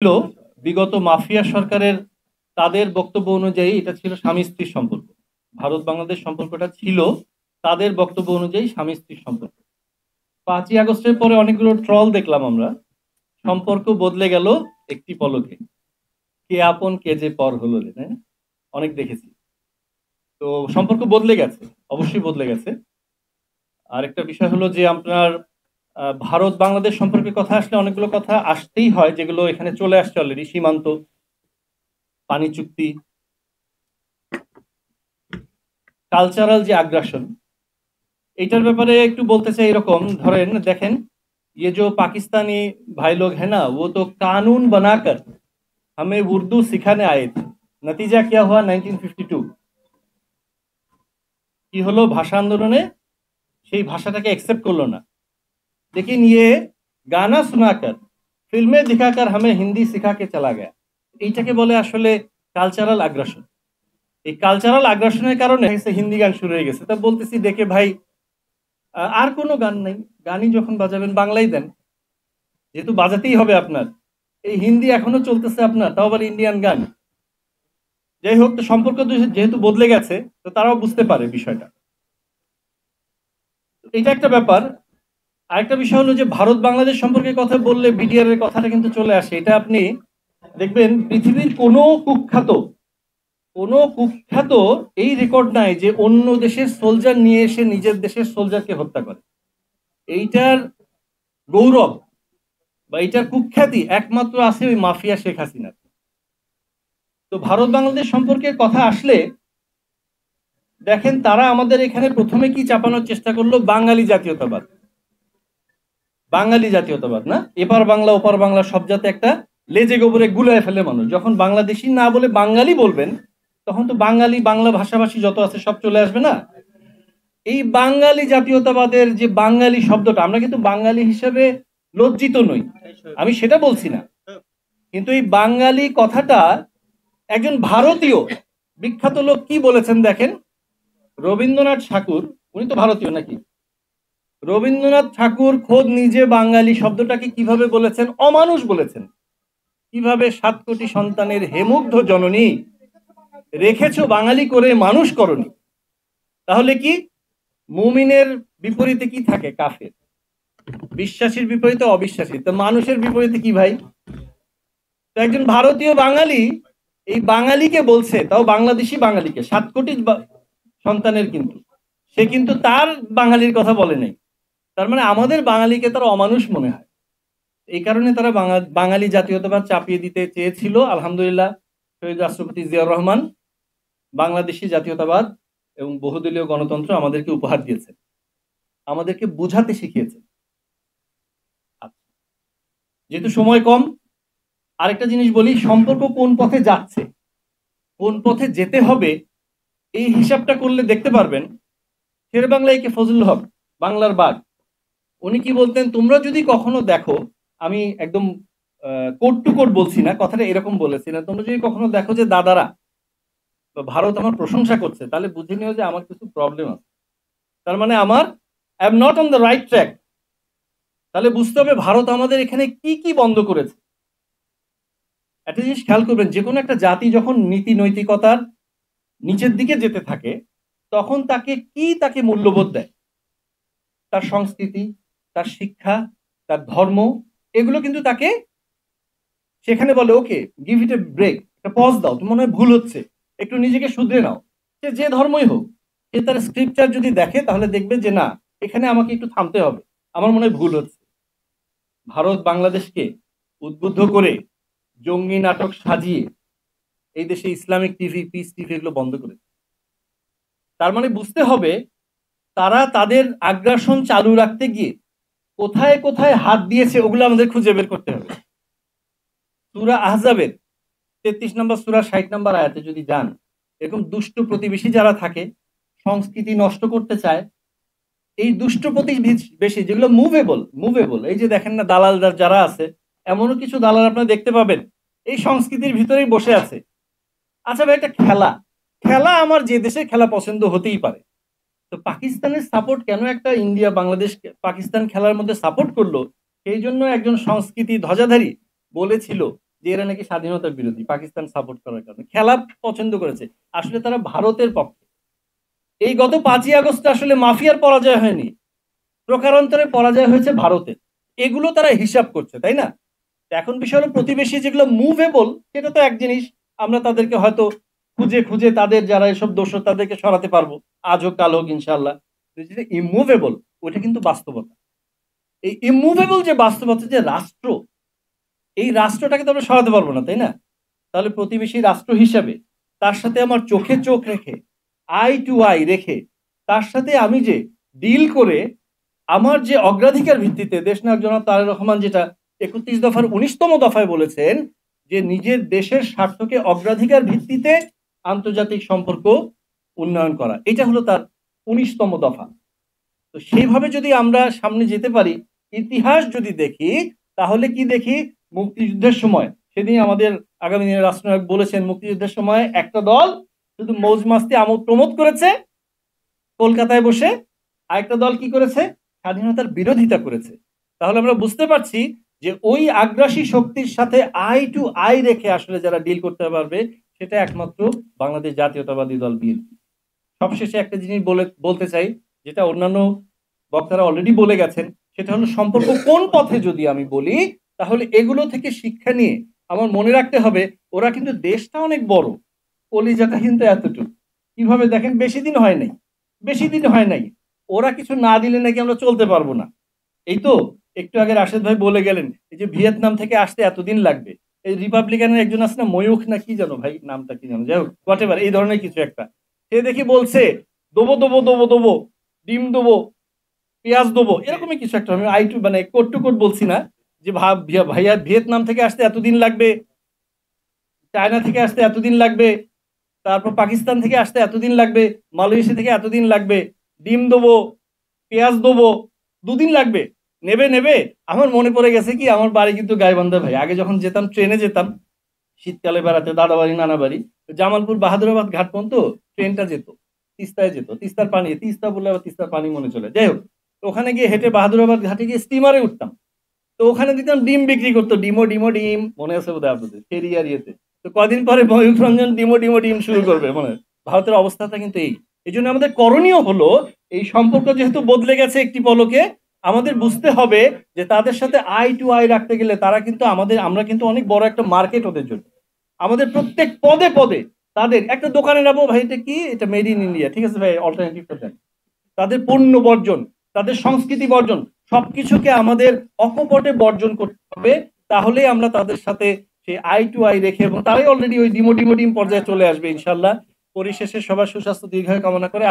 ছিল বিগত মাফিয়া সরকারের তাদের বক্তব্য অনুযায়ী এটা ছিল স্বামী স্ত্রীর সম্পর্ক। ভারত বাংলাদেশ সম্পর্কটা ছিল তাদের বক্তব্য অনুযায়ী স্বামী স্ত্রীর সম্পর্ক। 5ই আগস্টের পরে অনেকগুলো ট্রল দেখলাম আমরা। সম্পর্ক বদলে গেল একটি পলকে, কে আপন কে যে পর হলো রে, তাই না? অনেক দেখেছি। তো সম্পর্ক বদলে গেছে, অবশ্যই বদলে গেছে। আরেকটা বিষয় হলো যে আপনার ভারত বাংলাদেশ সম্পর্কে কথা আসলে অনেকগুলো কথা আসতেই হয়, যেগুলো এখানে চলে আসছে অলরেডি। সীমান্ত, পানি চুক্তি, কালচারাল যে আগ্রাসন, এটার ব্যাপারে একটু বলতে চাই। এরকম ধরেন, দেখেন, ये जो पाकिस्तानी भाई लोग हैं ना, वो तो कानून बनाकर हमें उर्दू सिखाने आए थे। नतीजा क्या हुआ? 1952 কি হলো? ভাষা আন্দোলনে সেই ভাষাটাকে एक्सेप्ट করলো না। लेकिन ये गाना सुनाकर, फिल्में दिखाकर हमें हिंदी सिखा के चला गया। এইটাকে বলে আসলে কালচারাল আগ্রাসন। এই কালচারাল আগ্রাসনের কারণে হিন্দি গান শুরু হয়ে গেছে। তা বলতেছি দেখে ভাই, আর কোনো গান নাই, গানই যখন বাজাবেন বাংলাই দেন, যেহেতু বাজাতেই হবে আপনার। এই হিন্দি এখনো চলতেছে আপনার, তাও আবার ইন্ডিয়ান গান। যাই হোক, তো সম্পর্ক যেহেতু বদলে গেছে, তো তারাও বুঝতে পারে বিষয়টা। এটা একটা ব্যাপার। আরেকটা বিষয় হলো যে ভারত বাংলাদেশ সম্পর্কে কথা বললে বিডিআর এর কথাটা কিন্তু চলে আসে। এটা আপনি দেখবেন পৃথিবীর কোনো কুখ্যাত এই রেকর্ড নাই যে অন্য দেশের সোলজার নিয়ে এসে নিজের দেশের সোলজারকে হত্যা করে। এইটার গৌরব বা এটার কুখ্যাতি একমাত্র আছে ওই মাফিয়া শেখ হাসিনার। তো ভারত বাংলাদেশ সম্পর্কে কথা আসলে দেখেন, তারা আমাদের এখানে প্রথমে কি চাপানোর চেষ্টা করলো? বাঙালি জাতীয়তাবাদ। বাঙালি জাতীয়তাবাদ না, এপার বাংলা ওপার বাংলা সব যাতে একটা লেজে গোবরে গুলায় ফেলে মানুষ। যখন বাংলাদেশি না বলে বাঙালি বলবেন, তখন তো বাঙালি বাংলা ভাষাভাষী যত আছে সব চলে আসবে না? এই বাঙালি জাতীয়তাবাদের যে বাঙালি শব্দটা, আমরা কিন্তু বাঙালি হিসেবে লজ্জিত নই, আমি সেটা বলছি না। কিন্তু এই বাঙালি কথাটা একজন ভারতীয় বিখ্যাত লোক কি বলেছেন দেখেন। রবীন্দ্রনাথ ঠাকুর, উনি তো ভারতীয় নাকি? রবীন্দ্রনাথ ঠাকুর খোদ নিজে বাঙালি শব্দটাকে কিভাবে বলেছেন? অমানুষ বলেছেন। কিভাবে 7 কোটি সন্তানের হেমুগ্ধ জননী রেখেছো বাঙালি করে মানুষ করনি। তাহলে কি? মুমিনের বিপরীতে কি থাকে? কাফের। বিশ্বাসীর বিপরীতে অবিশ্বাসী। তো মানুষের বিপরীতে কি ভাই? তো একজন ভারতীয় বাঙালি এই বাঙালিকে বলছে, তাও বাংলাদেশি বাঙালিকে, 7 কোটি সন্তানের, কিন্তু সে কিন্তু তার বাঙালির কথা বলে নাই। তার মানে আমাদের বাঙালিকে তারা অমানুষ মনে হয়। এই কারণে তারা বাঙালি জাতীয়তাবাদ চাপিয়ে দিতে চেয়েছিল। আলহামদুলিল্লাহ, শহীদ রাষ্ট্রপতি জিয়াউর রহমান বাংলাদেশি জাতীয়তাবাদ এবং বহুদলীয় গণতন্ত্র আমাদেরকে উপহার দিয়েছে, আমাদেরকে বুঝাতে শিখিয়েছে। যেহেতু সময় কম, আরেকটা জিনিস বলি, সম্পর্ক কোন পথে যাচ্ছে, কোন পথে যেতে হবে, এই হিসাবটা করলে দেখতে পারবেন। শের বাংলা একে ফজলুল হক, বাংলার বাঘ, উনি কি বলতেন? তোমরা যদি কখনো দেখো, আমি একদম কোট টু কোট বলছি না, কথাটা এরকম বলেছি না, তোমরা যদি কখনো দেখো যে দাদারা বা ভারত আমার প্রশংসা করছে, তাহলে বুঝে নিও যে আমার কিছু প্রবলেম আছে। তার মানে আমার I am not on the right track. তাহলে বুঝতে হবে ভারত আমাদের এখানে কি কি বন্ধ করেছে। একটা জিনিস খেয়াল করবেন, যে কোনো একটা জাতি যখন নীতি নৈতিকতার নিচের দিকে যেতে থাকে, তখন তাকে মূল্যবোধ দেয়। তার সংস্কৃতি, তার শিক্ষা, তার ধর্ম, এগুলো কিন্তু তাকে সেখানে বলে okay give it a break, একটা পজ দাও, তোমার মনে হয় ভুল হচ্ছে, একটু নিজেকে শুধরে নাও। সে যে ধর্মই হোক, সে তার স্ক্রিপচার যদি দেখে তাহলে দেখবে যে না, এখানে আমাকে একটু থামতে হবে, আমার মনে হয় ভুল হচ্ছে। ভারত বাংলাদেশকে উদ্বুদ্ধ করে জঙ্গি নাটক সাজিয়ে এই দেশে ইসলামিক টিভি, পিস টিভি এগুলো বন্ধ করে। তার মানে বুঝতে হবে তারা তাদের আগ্রাসন চালু রাখতে গিয়ে কোথায় কোথায় হাত দিয়েছে, ওগুলো আমাদের খুঁজে বের করতে হবে। সূরা আহজাবের 33 নম্বর সূরা 60 নম্বর আয়াতে যদি যান, এরকম দুষ্ট প্রতিবেশী যারা থাকে, সংস্কৃতি নষ্ট করতে চায়, এই দুষ্ট প্রতিবেশী যেগুলো মুভেবল, এই যে দেখেন না দালালদার যারা আছে, এমনও কিছু দালাল আপনারা দেখতে পাবেন এই সংস্কৃতির ভিতরেই বসে আছে। আচ্ছা ভাই, একটা খেলা খেলা আমার যে দেশের খেলা পছন্দ হতেই পারে। তো পাকিস্তানের সাপোর্ট কেন একটা ইন্ডিয়া বাংলাদেশ পাকিস্তান খেলার মধ্যে সাপোর্ট করলো? সেই জন্য একজন সংস্কৃতি ধ্বজাধারী বলেছিল যে এরা নাকি স্বাধীনতার বিরোধী, পাকিস্তান সাপোর্ট করার কারণে খেলা পছন্দ করেছে। আসলে তারা ভারতের পক্ষে। এই গত 5ই আগস্ট আসলে মাফিয়ার পরাজয় হয়নি, প্রকারান্তরে পরাজয় হয়েছে ভারতের। এগুলো তারা হিসাব করছে, তাই না? এখন বিষয় হলো প্রতিবেশী যেগুলো মুভেবল, সেটা তো এক জিনিস, আমরা তাদেরকে হয়তো খুঁজে খুঁজে তাদের যারা এসব দোষ তাদেরকে সরাতে পারবো, আজ হোক কাল হোক ইনশাল্লাহ। যেটা ইমুভেবল, ওইটা কিন্তু বাস্তবতা। এই ইমুভেবল যে বাস্তবতা, যে রাষ্ট্র, এই রাষ্ট্রটাকে তো আমরা সরাতে পারবো না, তাই না? তাহলে প্রতিবেশী রাষ্ট্র হিসাবে তার সাথে আমার চোখে চোখ রেখে, আই টু আই রেখে, তার সাথে আমি যে ডিল করে, আমার যে অগ্রাধিকার ভিত্তিতে, দেশনায়ক জনাব তারেক রহমান যেটা 31 দফার 19তম দফায় বলেছেন, যে নিজের দেশের স্বার্থকে অগ্রাধিকার ভিত্তিতে আন্তর্জাতিক সম্পর্ক উন্নয়ন করা, এটা হলো তার 19তম দফা। তো সেইভাবে যদি আমরা সামনে যেতে পারি, ইতিহাস যদি দেখি, তাহলে কি দেখি? মুক্তিযুদ্ধের সময়, সেদিন আমাদের আগামী দিনের রাষ্ট্রনায়ক বলেছেন, মুক্তিযুদ্ধের সময় একটা দল শুধু মৌজ মাস্তি আমোদ প্রমোদ করেছে কলকাতায় বসে, আরেকটা দল কি করেছে? স্বাধীনতার বিরোধিতা করেছে। তাহলে আমরা বুঝতে পারছি যে ওই আগ্রাসী শক্তির সাথে আই টু আই রেখে আসলে যারা ডিল করতে পারবে, সেটা একমাত্র বাংলাদেশ জাতীয়তাবাদী দল বিএনপি। সবশেষে একটা জিনিস বলতে চাই, যেটা অন্যান্য বক্তারা অলরেডি বলে গেছেন, সেটা হলো সম্পর্ক কোন পথে যদি আমি বলি, তাহলে এগুলো থেকে শিক্ষা নিয়ে আমার মনে রাখতে হবে, ওরা কিন্তু দেশটা অনেক বড়, কলিজাটা কিন্তু এতটুকু। কিভাবে দেখেন, বেশি দিন হয় নাই, ওরা কিছু না দিলে নাকি আমরা চলতে পারবো না। এই তো একটু আগে রাশেদ ভাই বলে গেলেন, এই যে ভিয়েতনাম থেকে আসতে এতদিন লাগবে। এই রিপাবলিকানের একজন আছে না, ময়ূখ না কি জানো ভাই, নামটা কি জানো, যাই হোক হোয়াট এভার, এই ধরনের কিছু একটা, সে দেখি বলছে দেবো দেবো দেবো দেবো, ডিম দেবো, পেঁয়াজ দেবো, এরকমই কিছু একটা। আমি আইটু মানে কোট টু কোট বলছি না, যে ভাইয়া ভিয়েতনাম থেকে আসতে এতদিন লাগবে, চায়না থেকে আসতে এতদিন লাগবে, তারপর পাকিস্তান থেকে আসতে এতদিন লাগবে, মালয়েশিয়া থেকে এতদিন লাগবে, ডিম দেবো, পেঁয়াজ দেবো, 2 দিন লাগবে, নেবে নেবে। আমার মনে পড়ে গেছে কি, আমার বাড়ি কিন্তু গাইবান্ধা ভাই। আগে যখন যেতাম, ট্রেনে যেতাম শীতকালে বেড়াতে, দাদা বাড়ি নানা বাড়ি, জামালপুর বাহাদুরাবাদ ঘাট পর্যন্ত ট্রেনটা যেত, তিস্তায় যেত। তিস্তার পানি, তিস্তা বললে আবার তিস্তার পানি মনে চলে, যাই হোক। তো ওখানে গিয়ে হেঁটে বাহাদুরাবাদ ঘাটে গিয়ে স্টিমারে উঠতাম। তো ওখানে দেখতাম ডিম বিক্রি করতো, ডিমো ডিমো ডিম, মনে আছে বোধহয় আপনাদের ফেরি আর ইয়েতে। তো কদিন পরে ময়ূখ রঞ্জন ডিমো ডিমো ডিম শুরু করবে, মনে হয়। ভারতের অবস্থাটা কিন্তু এই জন্য আমাদের করণীয় হলো, এই সম্পর্ক যেহেতু বদলে গেছে একটি পলকে, আমাদের বুঝতে হবে যে তাদের সাথে আই টু আই রাখতে গেলে তারা কিন্তু আমরা কিন্তু অনেক বড় একটা মার্কেট ওদের জন্য। আমাদের প্রত্যেক পদে পদে তাদের একটা দোকানে যাবো, ভাই এটা কি, এটা মেড ইন ইন্ডিয়া, ঠিক আছে ভাই, অল্টারনেটিভ দেন। তাদের পণ্য বর্জন, তাদের সংস্কৃতি বর্জন, সবকিছুকে আমাদের অকপটে বর্জন করতে হবে। তাহলেই আমরা তাদের সাথে সেই আই টু আই রেখে, এবং তারাই অলরেডি ওই ডিমো ডিমো ডিম পর্যায়ে চলে আসবে ইনশাল্লাহ। পরিশেষে সবার সুস্বাস্থ্য দীর্ঘায়ু কামনা করে